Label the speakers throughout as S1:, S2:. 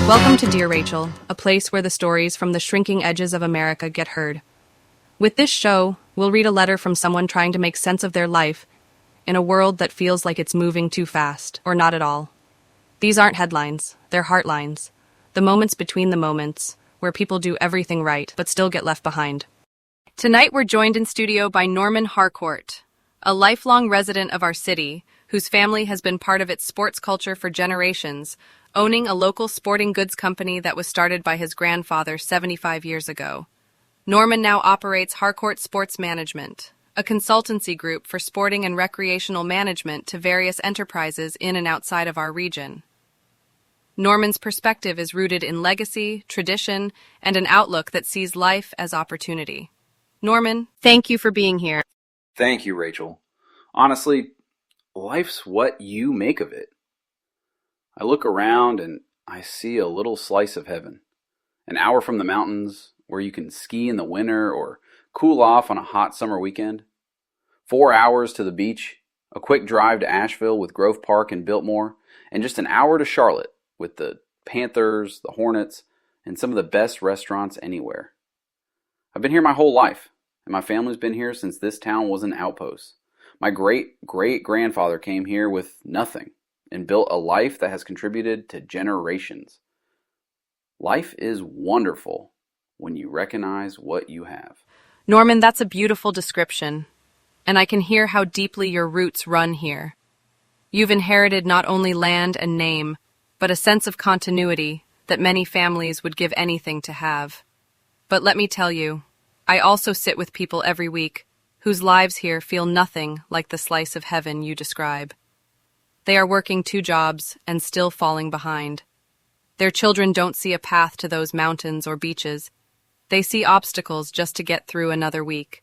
S1: Welcome to Dear Rachel, a place where the stories from the shrinking edges of America get heard. With this show, we'll read a letter from someone trying to make sense of their life in a world that feels like it's moving too fast, or not at all. These aren't headlines, they're heartlines. The moments between the moments, where people do everything right but still get left behind. Tonight we're joined in studio by Norman Harcourt, a lifelong resident of our city, whose family has been part of its sports culture for generations, owning a local sporting goods company that was started by his grandfather 75 years ago. Norman now operates Harcourt Sports Management, a consultancy group for sporting and recreational management to various enterprises in and outside of our region. Norman's perspective is rooted in legacy, tradition, and an outlook that sees life as opportunity. Norman, thank you for being here.
S2: Thank you, Rachel. Honestly, life's what you make of it. I look around and I see a little slice of heaven. An hour from the mountains where you can ski in the winter or cool off on a hot summer weekend. 4 hours to the beach, a quick drive to Asheville with Grove Park and Biltmore, and just an hour to Charlotte with the Panthers, the Hornets, and some of the best restaurants anywhere. I've been here my whole life, and my family's been here since this town was an outpost. My great-great-grandfather came here with nothing and built a life that has contributed to generations. Life is wonderful when you recognize what you have.
S1: Norman, that's a beautiful description, and I can hear how deeply your roots run here. You've inherited not only land and name, but a sense of continuity that many families would give anything to have. But let me tell you, I also sit with people every week whose lives here feel nothing like the slice of heaven you describe. They are working 2 jobs and still falling behind. Their children don't see a path to those mountains or beaches. They see obstacles just to get through another week.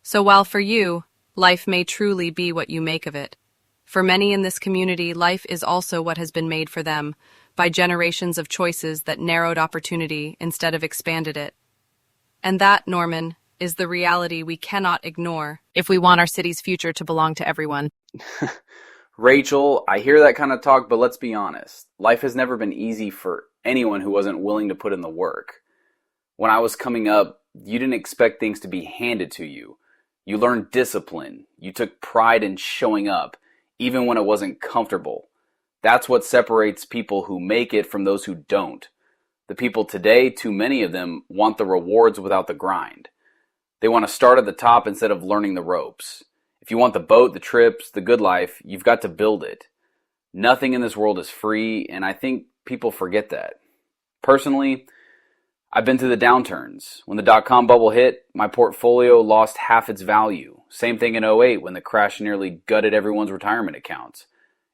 S1: So while for you, life may truly be what you make of it, for many in this community, life is also what has been made for them by generations of choices that narrowed opportunity instead of expanded it. And that, Norman, is the reality we cannot ignore if we want our city's future to belong to everyone.
S2: Rachel, I hear that kind of talk, but let's be honest. Life has never been easy for anyone who wasn't willing to put in the work. When I was coming up, you didn't expect things to be handed to you. You learned discipline. You took pride in showing up, even when it wasn't comfortable. That's what separates people who make it from those who don't. The people today, too many of them, want the rewards without the grind. They want to start at the top instead of learning the ropes. If you want the boat, the trips, the good life, you've got to build it. Nothing in this world is free, and I think people forget that. Personally, I've been through the downturns. When the dot-com bubble hit, my portfolio lost half its value. Same thing in '08 when the crash nearly gutted everyone's retirement accounts.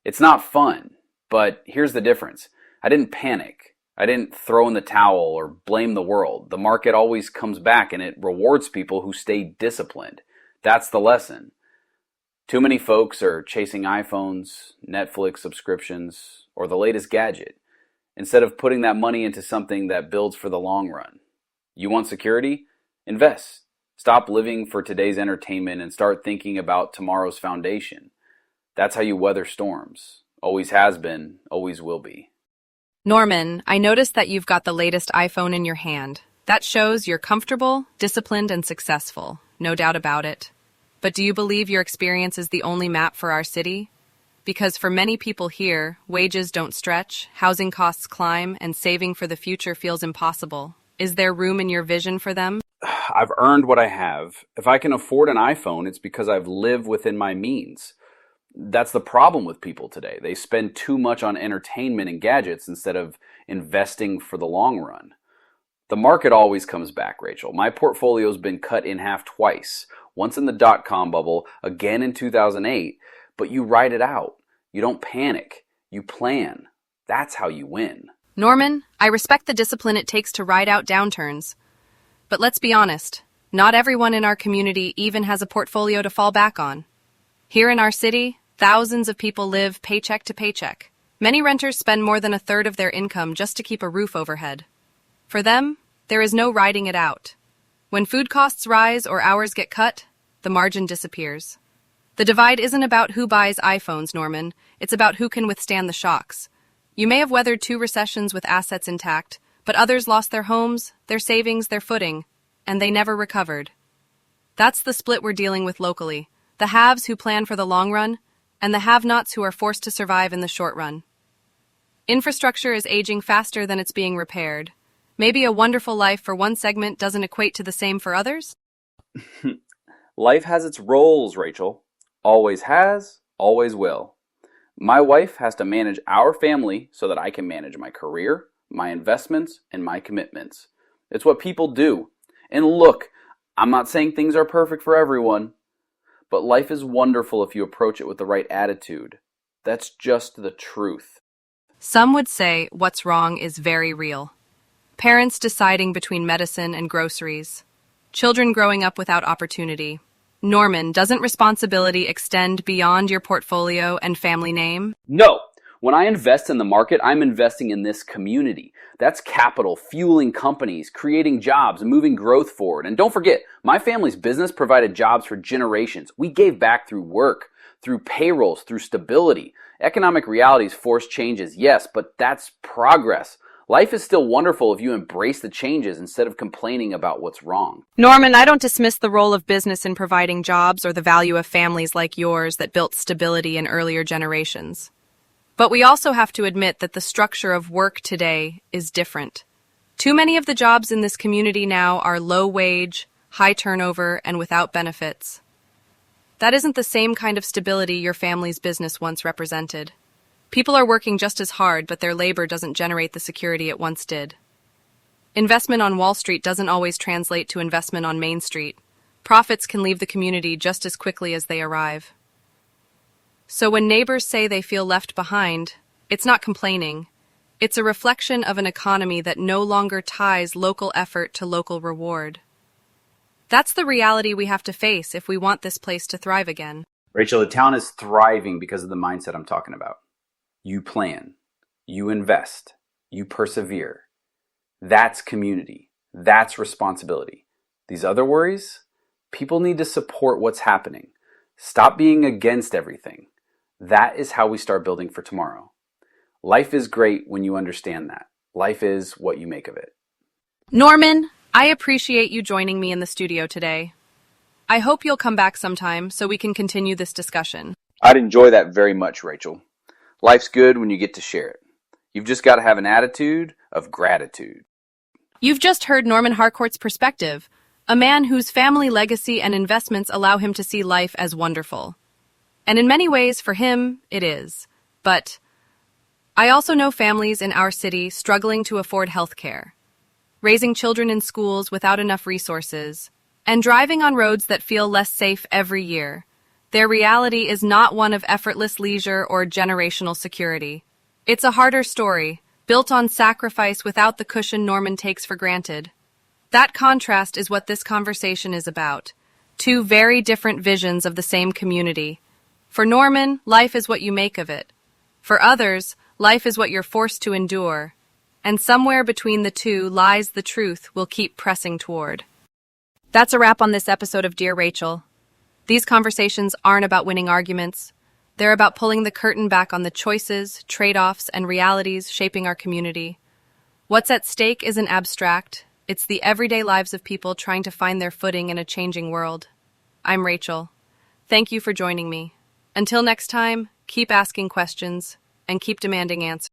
S2: It's not fun, but here's the difference. I didn't panic. I didn't throw in the towel or blame the world. The market always comes back and it rewards people who stay disciplined. That's the lesson. Too many folks are chasing iPhones, Netflix subscriptions, or the latest gadget, instead of putting that money into something that builds for the long run. You want security? Invest. Stop living for today's entertainment and start thinking about tomorrow's foundation. That's how you weather storms. Always has been, always will be.
S1: Norman, I noticed that you've got the latest iPhone in your hand. That shows you're comfortable, disciplined, and successful. No doubt about it. But do you believe your experience is the only map for our city? Because for many people here, wages don't stretch, housing costs climb, and saving for the future feels impossible. Is there room in your vision for them?
S2: I've earned what I have. If I can afford an iPhone, it's because I've lived within my means. That's the problem with people today. They spend too much on entertainment and gadgets instead of investing for the long run. The market always comes back, Rachel. My portfolio's been cut in half twice. Once in the dot-com bubble, again in 2008, but you ride it out. You don't panic. You plan. That's how you win.
S1: Norman, I respect the discipline it takes to ride out downturns. But let's be honest, not everyone in our community even has a portfolio to fall back on. Here in our city, thousands of people live paycheck to paycheck. Many renters spend more than a third of their income just to keep a roof overhead. For them, there is no riding it out. When food costs rise or hours get cut, the margin disappears. The divide isn't about who buys iPhones, Norman. It's about who can withstand the shocks. You may have weathered 2 recessions with assets intact, but others lost their homes, their savings, their footing, and they never recovered. That's the split we're dealing with locally. The haves who plan for the long run, and the have-nots who are forced to survive in the short run. Infrastructure is aging faster than it's being repaired. Maybe a wonderful life for one segment doesn't equate to the same for others?
S2: Life has its roles, Rachel. Always has, always will. My wife has to manage our family so that I can manage my career, my investments, and my commitments. It's what people do. And look, I'm not saying things are perfect for everyone, but life is wonderful if you approach it with the right attitude. That's just the truth.
S1: Some would say what's wrong is very real. Parents deciding between medicine and groceries. Children growing up without opportunity. Norman, doesn't responsibility extend beyond your portfolio and family name?
S2: No! When I invest in the market, I'm investing in this community. That's capital, fueling companies, creating jobs, and moving growth forward. And don't forget, my family's business provided jobs for generations. We gave back through work, through payrolls, through stability. Economic realities force changes, yes, but that's progress. Life is still wonderful if you embrace the changes instead of complaining about what's wrong.
S1: Norman, I don't dismiss the role of business in providing jobs or the value of families like yours that built stability in earlier generations. But we also have to admit that the structure of work today is different. Too many of the jobs in this community now are low wage, high turnover, and without benefits. That isn't the same kind of stability your family's business once represented. People are working just as hard, but their labor doesn't generate the security it once did. Investment on Wall Street doesn't always translate to investment on Main Street. Profits can leave the community just as quickly as they arrive. So when neighbors say they feel left behind, it's not complaining. It's a reflection of an economy that no longer ties local effort to local reward. That's the reality we have to face if we want this place to thrive again.
S2: Rachel, the town is thriving because of the mindset I'm talking about. You plan, you invest, you persevere. That's community. That's responsibility. These other worries, people need to support what's happening. Stop being against everything. That is how we start building for tomorrow. Life is great when you understand that. Life is what you make of it.
S1: Norman, I appreciate you joining me in the studio today. I hope you'll come back sometime so we can continue this discussion.
S2: I'd enjoy that very much, Rachel. Life's good when you get to share it. You've just got to have an attitude of gratitude.
S1: You've just heard Norman Harcourt's perspective, a man whose family legacy and investments allow him to see life as wonderful. And in many ways, for him, it is. But I also know families in our city struggling to afford health care, raising children in schools without enough resources, and driving on roads that feel less safe every year. Their reality is not one of effortless leisure or generational security. It's a harder story, built on sacrifice without the cushion Norman takes for granted. That contrast is what this conversation is about. Two very different visions of the same community. For Norman, life is what you make of it. For others, life is what you're forced to endure. And somewhere between the two lies the truth we'll keep pressing toward. That's a wrap on this episode of Dear Rachel. These conversations aren't about winning arguments. They're about pulling the curtain back on the choices, trade-offs, and realities shaping our community. What's at stake isn't abstract. It's the everyday lives of people trying to find their footing in a changing world. I'm Rachel. Thank you for joining me. Until next time, keep asking questions and keep demanding answers.